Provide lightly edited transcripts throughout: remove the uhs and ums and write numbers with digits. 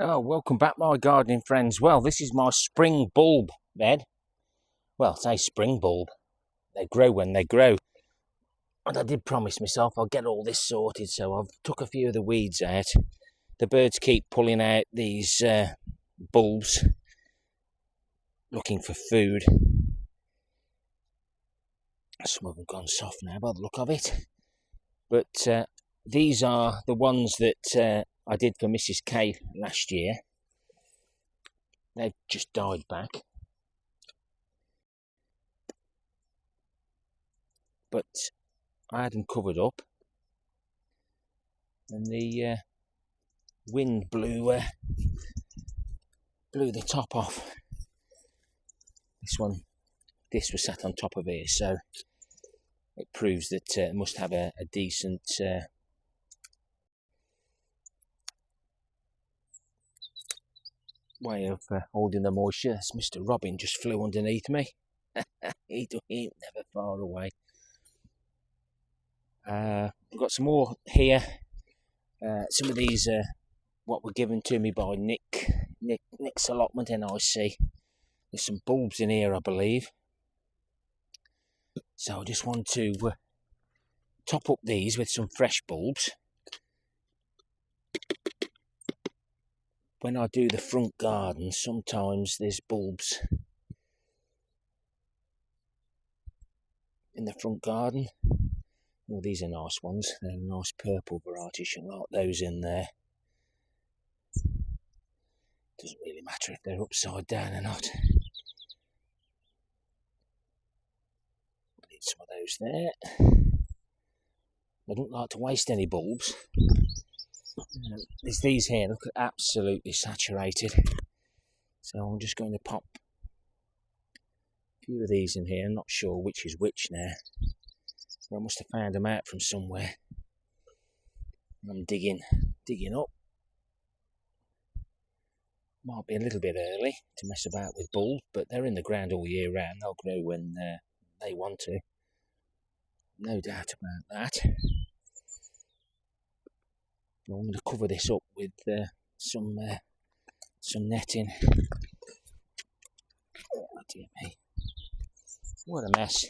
Oh, welcome back, my gardening friends. Well, this is my spring bulb bed. Well, say spring bulb. They grow when they grow. And I did promise myself I'll get all this sorted, so I've took a few of the weeds out. The birds keep pulling out these bulbs, looking for food. Some of them gone soft now by the look of it. But these are the ones that I did for Mrs. K last year. They've just died back. But I had them covered up. And the wind blew the top off. This was sat on top of here, so it proves that it must have a decent way of holding the moisture. As Mr. Robin just flew underneath me. He ain't never far away. I've got some more here. Some of these are what were given to me by Nick's Allotment NIC. There's some bulbs in here, I believe. So I just want to top up these with some fresh bulbs. When I do the front garden, sometimes there's bulbs in the front garden. Well, these are nice ones. They're a nice purple variety. Should like those in there. Doesn't really matter if they're upside down or not. Need some of those there. I don't like to waste any bulbs. There's these here, look, absolutely saturated. So I'm just going to pop a few of these in here. I'm not sure which is which now. I must have found them out from somewhere. I'm digging up. Might be a little bit early to mess about with bulbs, but they're in the ground all year round. They'll grow when they want to. No doubt about that. I'm going to cover this up with some netting. Oh dear me! What a mess!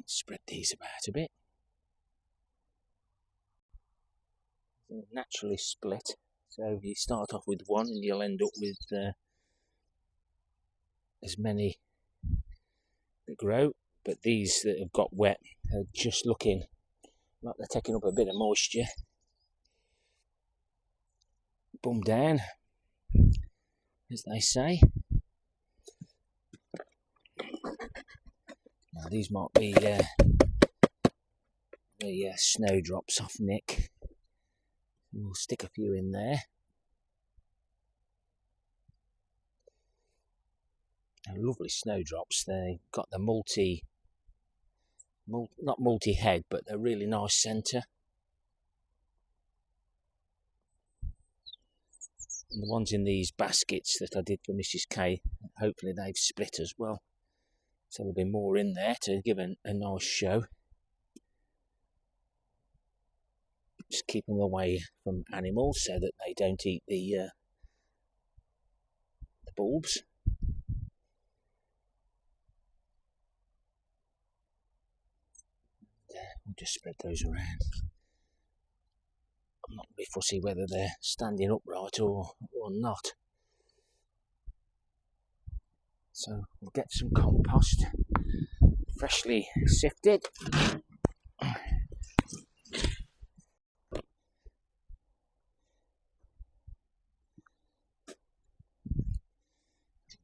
Spread these about a bit. They're naturally split, so you start off with one and you'll end up with as many that grow. But these that have got wet are just looking like they're taking up a bit of moisture. Bum down, as they say. Now these might be the snowdrops off Nick. We'll stick a few in there. They're lovely snowdrops. They've got the not multi-head, but they're really nice centre. And the ones in these baskets that I did for Mrs. K, hopefully they've split as well. So there'll be more in there to give a nice show. Just keep them away from animals so that they don't eat the bulbs. We'll just spread those around. I'm not really fussy whether they're standing upright or not. So we'll get some compost, freshly sifted.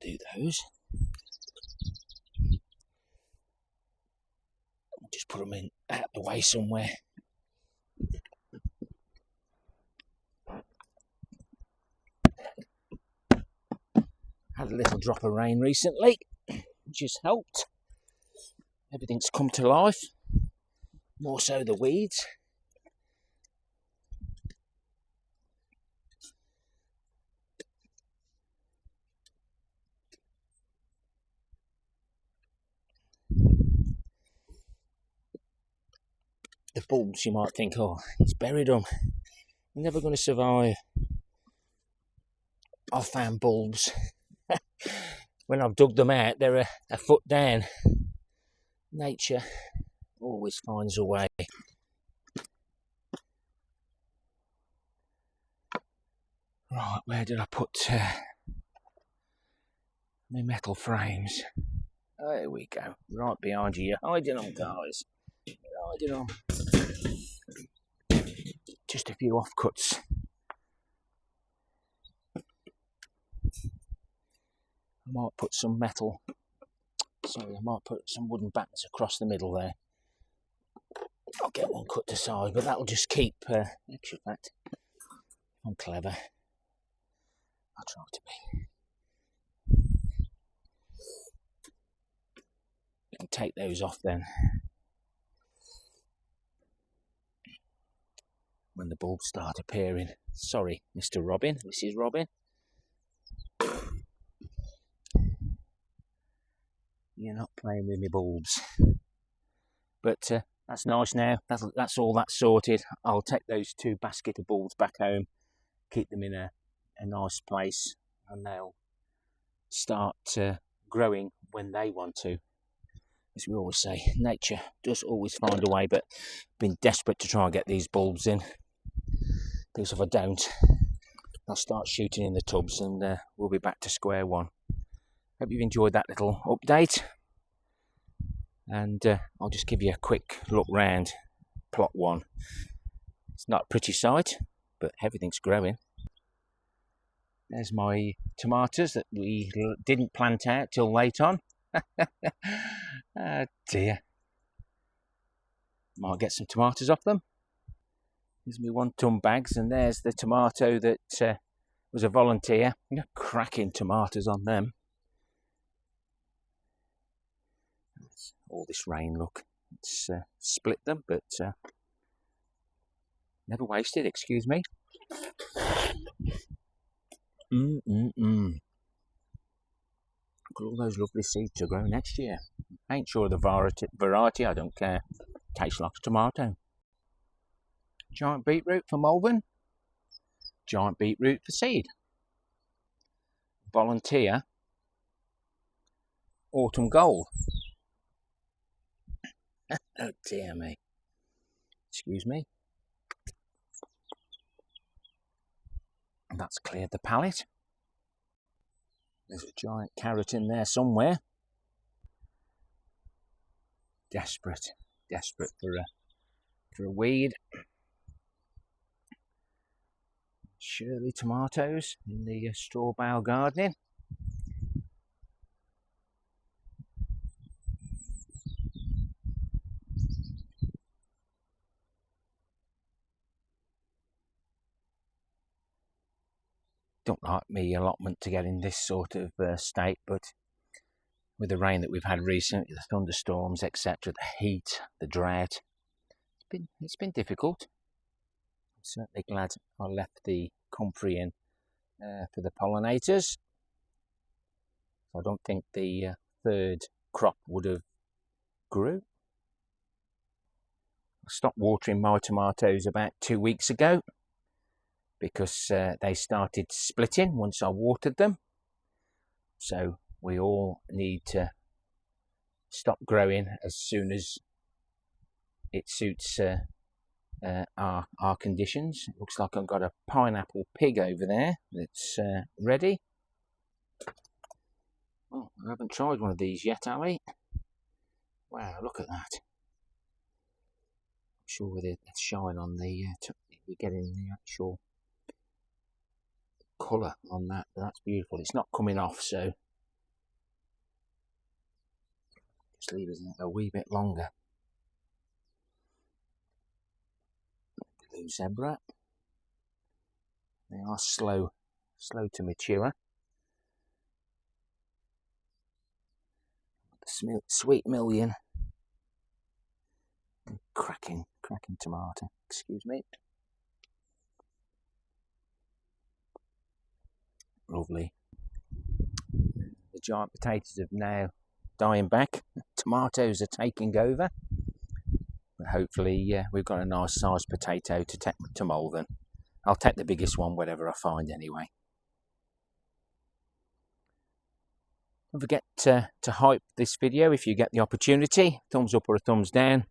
Do those. I'll just put them in out the way somewhere. Had a little drop of rain recently, which has helped. Everything's come to life, more so the weeds. The bulbs, you might think, oh, he's buried them. never going to survive. I've found bulbs. When I've dug them out, they're a foot down. Nature always finds a way. Right, where did I put my metal frames? There we go. Right behind you. You're hiding on, guys. You're hiding on. Just a few offcuts. I might put some metal. Sorry, I might put some wooden bats across the middle there. I'll get one cut to size, but that'll just keep extra fact. I'm clever. I'll try to be. You can take those off then. When the bulbs start appearing. Sorry, Mr. Robin, Mrs. Robin. You're not playing with my bulbs. But that's nice now. That's all that's sorted. I'll take those 2 basket of bulbs back home, keep them in a nice place, and they'll start growing when they want to. As we always say, nature does always find a way, but I've been desperate to try and get these bulbs in, because if I don't, I'll start shooting in the tubs and we'll be back to square one. Hope you've enjoyed that little update, and I'll just give you a quick look round plot 1. It's not a pretty sight, but everything's growing. There's my tomatoes that we didn't plant out till late on. Oh dear. Might get some tomatoes off them. There's me 1 ton bags, and there's the tomato that was a volunteer. Cracking tomatoes on them. All this rain, look, it's split them, but never wasted, excuse me. Look at all those lovely seeds to grow next year. Ain't sure of the variety, I don't care. Tastes like a tomato. Giant beetroot for Malvern. Giant beetroot for seed. Volunteer. Autumn gold. Oh dear me. Excuse me. And that's cleared the palette. There's a giant carrot in there somewhere. Desperate for a weed. Shirley tomatoes in the straw bale gardening. Don't like me allotment to get in this sort of state, but with the rain that we've had recently, the thunderstorms, etc., the heat, the drought, it's been difficult. I'm certainly glad I left the comfrey in for the pollinators. I don't think the 3rd crop would have grew. I stopped watering my tomatoes about 2 weeks ago, because they started splitting once I watered them. So we all need to stop growing as soon as it suits our conditions. It looks like I've got a pineapple pig over there that's ready. Oh, I haven't tried one of these yet, Ali. Wow, look at that. I'm sure with the shine on the we're getting the actual colour on that. That's beautiful. It's not coming off, so just leave it a wee bit longer. Blue zebra. They are slow to mature. The sweet million. Cracking tomato. Excuse me. Lovely. The giant potatoes are now dying back. Tomatoes are taking over. But hopefully we've got a nice sized potato to take to Malvern. I'll take the biggest one, whatever I find anyway. Don't forget to hype this video if you get the opportunity. Thumbs up or a thumbs down.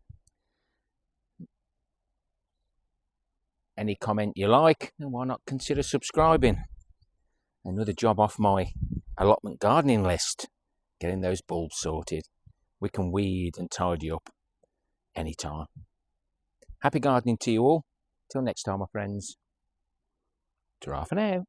Any comment you like, and why not consider subscribing? Another job off my allotment gardening list, getting those bulbs sorted. We can weed and tidy up anytime. Happy gardening to you all. Till next time, my friends. Ta-ra for now.